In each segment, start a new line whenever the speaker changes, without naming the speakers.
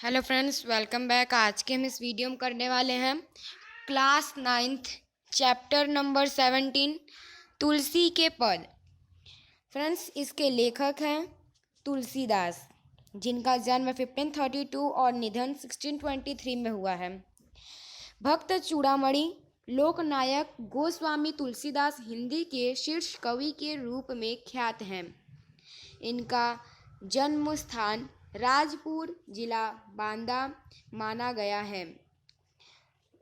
Hello friends, welcome back. आज के हम इस वीडियो में करने वाले हैं क्लास 9th चैप्टर नंबर 17 तुलसी के पद। फ्रेंड्स, इसके लेखक हैं तुलसीदास, जिनका जन्म 1532 और निधन 1623 में हुआ है। भक्त चूड़ामणि लोकनायक गोस्वामी तुलसीदास हिंदी के शीर्ष कवि के रूप में ख्यात हैं। इनका जन्म स्थान राजपुर जिला बांदा माना गया है।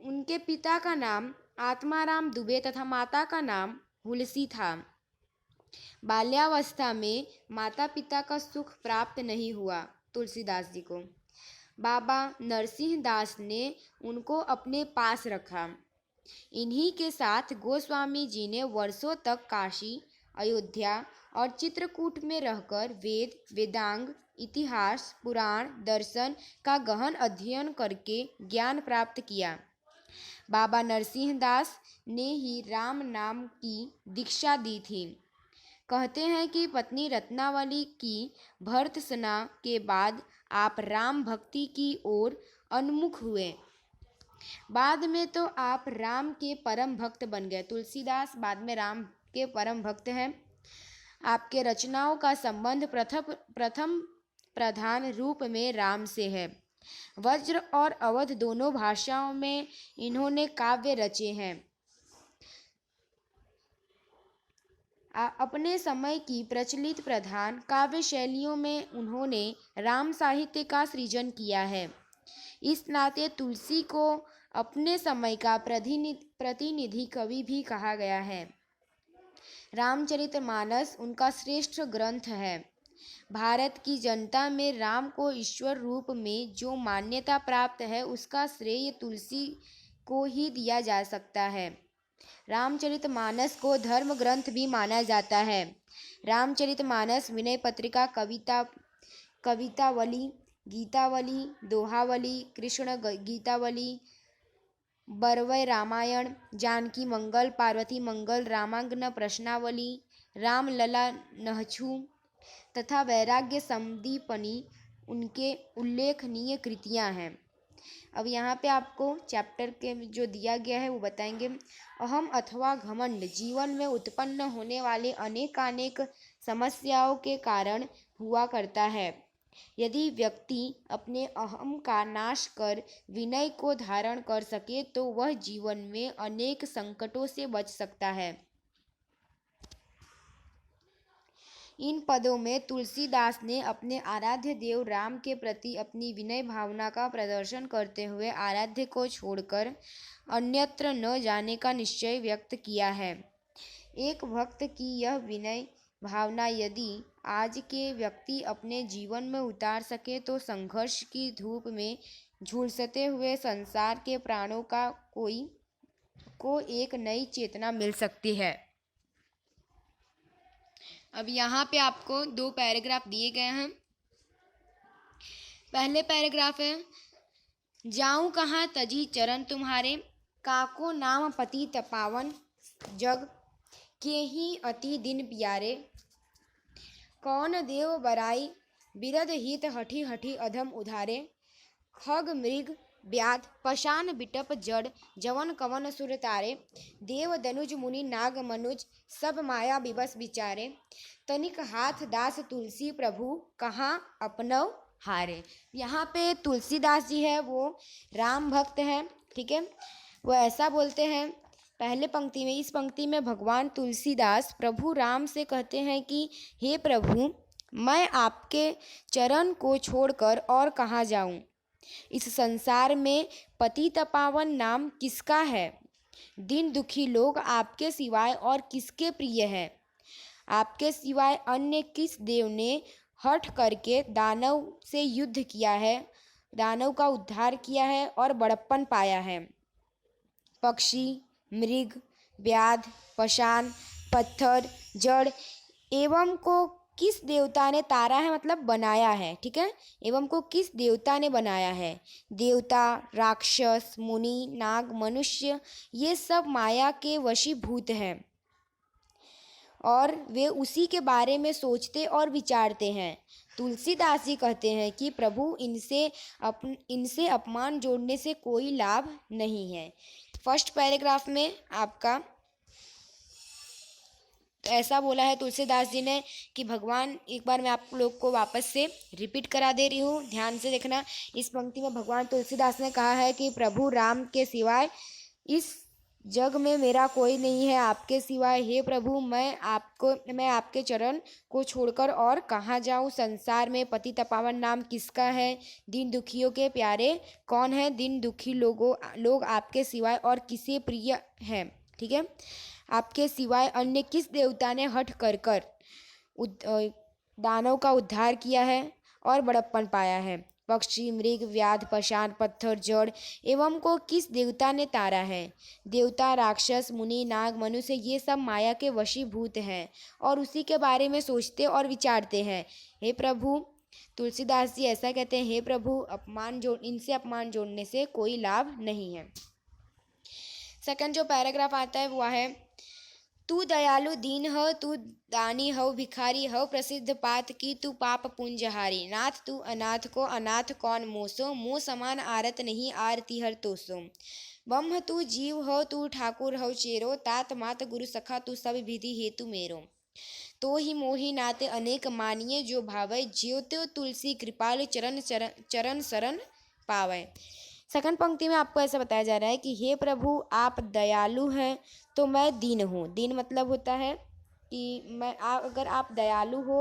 उनके पिता का नाम आत्माराम दुबे तथा माता का नाम हुलसी था। बाल्यावस्था में माता पिता का सुख प्राप्त नहीं हुआ तुलसीदास जी को। बाबा नरसिंह दास ने उनको अपने पास रखा। इन्हीं के साथ गोस्वामी जी ने वर्षों तक काशी, अयोध्या और चित्रकूट में रहकर वेद, वेदांग, इतिहास, पुराण, दर्शन का गहन अध्ययन करके ज्ञान प्राप्त किया। बाबा नरसिंह दास ने ही राम नाम की दीक्षा दी थी। कहते हैं कि पत्नी रत्नावली की भर्त्सना के बाद आप राम भक्ति की ओर उन्मुख हुए। बाद में तो आप राम के परम भक्त बन गए। तुलसीदास बाद में राम के परम भक्त हैं। आपके रचनाओं का संबंध प्रथम प्रधान रूप में राम से है। वज्र और अवध दोनों भाषाओं में इन्होंने काव्य रचे हैं। अपने समय की प्रचलित प्रधान काव्य शैलियों में उन्होंने राम साहित्य का सृजन किया है। इस नाते तुलसी को अपने समय का प्रतिनिधि कवि भी कहा गया है। रामचरितमानस उनका श्रेष्ठ ग्रंथ है। भारत की जनता में राम को ईश्वर रूप में जो मान्यता प्राप्त है, उसका श्रेय तुलसी को ही दिया जा सकता है। रामचरितमानस को धर्म ग्रंथ भी माना जाता है। रामचरितमानस विनय पत्रिका, कवितावली, गीतावली, दोहावली, कृष्ण गीतावली, बरवय रामायण, जानकी मंगल, पार्वती मंगल, रामांगना प्रश्नावली, रामलला नहछु तथा वैराग्य संदीपनी उनके उल्लेखनीय कृतियां हैं। अब यहाँ पे आपको चैप्टर के जो दिया गया है वो बताएंगे। अहम अथवा घमंड जीवन में उत्पन्न होने वाले अनेकानेक समस्याओं के कारण हुआ करता है। यदि व्यक्ति अपने अहम का नाश कर विनय को धारण कर सके तो वह जीवन में अनेक संकटों से बच सकता है। इन पदों में तुलसीदास ने अपने आराध्य देव राम के प्रति अपनी विनय भावना का प्रदर्शन करते हुए आराध्य को छोड़कर अन्यत्र न जाने का निश्चय व्यक्त किया है। एक भक्त की यह विनय भावना यदि आज के व्यक्ति अपने जीवन में उतार सके तो संघर्ष की धूप में झुलसते हुए संसार के प्राणों को एक नई चेतना मिल सकती है। अब यहाँ पे आपको दो पैराग्राफ दिए गए हैं। पहले पैराग्राफ है, जाऊं कहाँ तजी चरण तुम्हारे, काको नाम पति तपावन जग के ही अति दिन प्यारे। कौन देव बराई बिरद हित हठी हठी अधम उधारे। खग मृग व्याध पशान बिटप जड़ जवन कवन सुर तारे। देव दनुज मुनि नाग मनुज सब माया विवश विचारे। तनिक हाथ दास तुलसी प्रभु कहाँ अपनव हारे। यहाँ पे तुलसीदास जी है, वो राम भक्त हैं। ठीक है, वो ऐसा बोलते हैं पहले पंक्ति में। इस पंक्ति में भगवान तुलसीदास प्रभु राम से कहते हैं कि हे प्रभु, मैं आपके चरण को छोड़कर और कहाँ जाऊं। इस संसार में पति तपावन नाम किसका है। दिन दुखी लोग आपके सिवाय और किसके प्रिय है। आपके सिवाय अन्य किस देव ने हठ करके दानव से युद्ध किया है, दानव का उद्धार किया है और बड़प्पन पाया है। पक्षी, मृग, व्याध, पशान, पत्थर, जड़ एवं को किस देवता ने तारा है, मतलब बनाया है। ठीक है, एवं को किस देवता ने बनाया है। देवता, राक्षस, मुनि, नाग, मनुष्य ये सब माया के वशीभूत हैं। और वे उसी के बारे में सोचते और विचारते हैं। तुलसीदास जी कहते हैं कि प्रभु इनसे अपमान जोड़ने से कोई लाभ नहीं है। फर्स्ट पैराग्राफ में आपका ऐसा बोला है तुलसीदास जी ने कि भगवान, एक बार मैं आप लोग को वापस से रिपीट करा दे रही हूँ, ध्यान से देखना। इस पंक्ति में भगवान तुलसीदास ने कहा है कि प्रभु राम के सिवाय इस जग में मेरा कोई नहीं है, आपके सिवाय। हे प्रभु, मैं आपके चरण को छोड़कर और कहाँ जाऊँ। संसार में पतित पावन नाम किसका है? दीन दुखियों के प्यारे कौन है? दीन दुखी लोग आपके सिवाय और किसे प्रिय हैं? ठीक है, आपके सिवाय अन्य किस देवता ने हठ कर दानव का उद्धार किया है और बड़प्पन पाया है? पक्षी, मृग, व्याध, पाषाण, पत्थर, जड़ एवं को किस देवता ने तारा है? देवता, राक्षस, मुनि, नाग, मनुष्य ये सब माया के वशीभूत हैं और उसी के बारे में सोचते और विचारते हैं। हे प्रभु, तुलसीदास जी ऐसा कहते हैं, हे प्रभु, इनसे अपमान जोड़ने से कोई लाभ नहीं है। सेकंड जो पैराग्राफ आता है वो है, तू दयालु दीन हो, तू दानी हो, भिखारी हो, प्रसिद्ध पात की तू पाप पुंजहारी। नाथ तू अनाथ को अनाथ कौन मोसो, मुँह समान आरत नहीं आरती हर तोसो। ब्रह्म तू जीव हो, तू ठाकुर हो चेरो, तात मात गुरु सखा तू सब विधि हेतु मेरो। तो ही मोही नाते अनेक मानिए, जो भावे ज्यो त्यो तुलसी कृपाल चरण शरण पावे। सेकंड पंक्ति में आपको ऐसा बताया जा रहा है कि हे प्रभु, आप दयालु हैं तो मैं दीन हूँ। दीन मतलब होता है कि अगर आप दयालु हो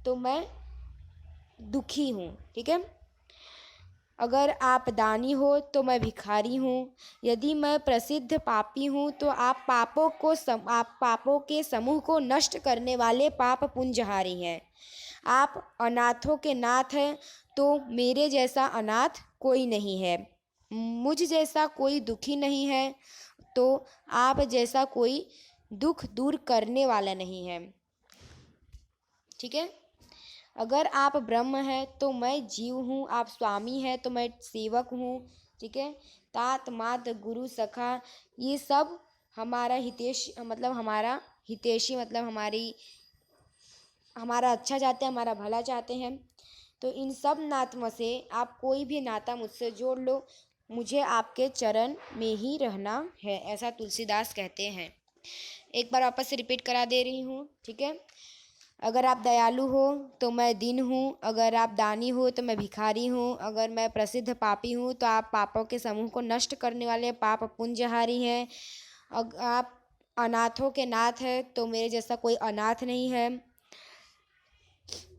तो मैं दुखी हूँ। ठीक है, अगर आप दानी हो तो मैं भिखारी हूँ। यदि मैं प्रसिद्ध पापी हूँ तो आप पापों के समूह को नष्ट करने वाले पाप पुंजहारी हैं। आप अनाथों के नाथ हैं तो मेरे जैसा अनाथ कोई नहीं है। मुझ जैसा कोई दुखी नहीं है तो आप जैसा कोई दुख दूर करने वाला नहीं है। ठीक है, अगर आप ब्रह्म हैं तो मैं जीव हूँ, आप स्वामी हैं तो मैं सेवक हूँ। ठीक है, तात मात गुरु सखा ये सब हमारा हितैषी मतलब हमारा अच्छा चाहते हैं, हमारा भला चाहते हैं। तो इन सब नात्म से आप कोई भी नाता मुझसे जोड़ लो, मुझे आपके चरण में ही रहना है, ऐसा तुलसीदास कहते हैं। एक बार वापस से रिपीट करा दे रही हूँ। ठीक है, अगर आप दयालु हो तो मैं दीन हूँ, अगर आप दानी हो तो मैं भिखारी हूँ, अगर मैं प्रसिद्ध पापी हूँ तो आप पापों के समूह को नष्ट करने वाले पाप पुंजहारी हैं। आप अनाथों के नाथ हैं तो मेरे जैसा कोई अनाथ नहीं है।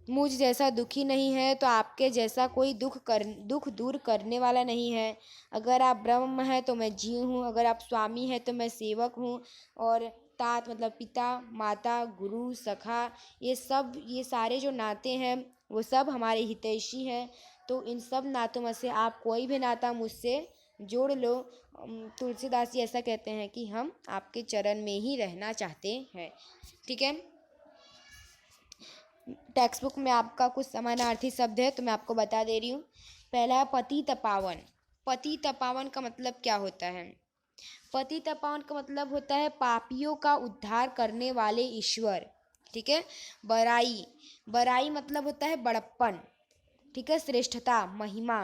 मुझ जैसा दुखी नहीं है तो आपके जैसा कोई दुख दूर करने वाला नहीं है। अगर आप ब्रह्म हैं तो मैं जीव हूँ, अगर आप स्वामी हैं तो मैं सेवक हूँ। और तात मतलब पिता, माता, गुरु, सखा ये सारे जो नाते हैं वो सब हमारे हितैषी हैं। तो इन सब नातों में से आप कोई भी नाता मुझसे जोड़ लो। तुलसीदास जी ऐसा कहते हैं कि हम आपके चरण में ही रहना चाहते हैं। ठीक है, टेक्स्ट बुक में आपका कुछ समानार्थी शब्द है तो मैं आपको बता दे रही हूँ। पहला है पतित पावन। पतित पावन का मतलब क्या होता है? पतित पावन का मतलब होता है पापियों का उद्धार करने वाले ईश्वर। ठीक है, बड़ाई मतलब होता है बड़प्पन। ठीक है, श्रेष्ठता, महिमा।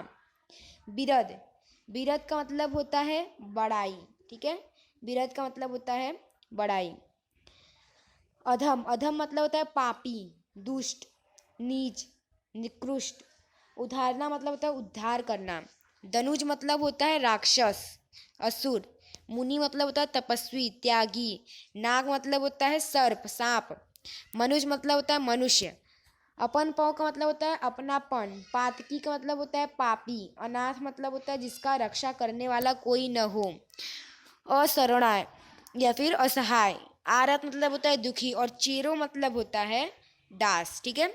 बिरद का मतलब होता है बड़ाई। ठीक है, बिरद का मतलब होता है बड़ाई। अधम मतलब होता है पापी, दुष्ट, नीच, निकृष्ट। उद्धारना मतलब होता है उद्धार करना। दनुज मतलब होता है राक्षस, असुर। मुनि मतलब होता है तपस्वी, त्यागी। नाग मतलब होता है सर्प, सांप। मनुष्य मतलब होता है मनुष्य। अपन पाँव का मतलब होता है अपनापन। पातकी का मतलब होता है पापी। अनाथ मतलब होता है जिसका रक्षा करने वाला कोई न हो। असरणय या फिर असहाय। आरत मतलब होता है दुखी और चेरो मतलब होता है दास। ठीक है,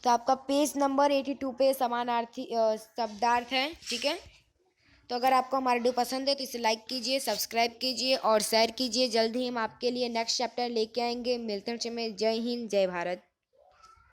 तो आपका पेज नंबर 82 पे समानार्थी शब्दार्थ है। ठीक है, तो अगर आपको हमारा वीडियो पसंद है तो इसे लाइक कीजिए, सब्सक्राइब कीजिए और शेयर कीजिए। जल्द ही हम आपके लिए नेक्स्ट चैप्टर लेके आएंगे। मिलते हैं। जय हिंद, जय भारत।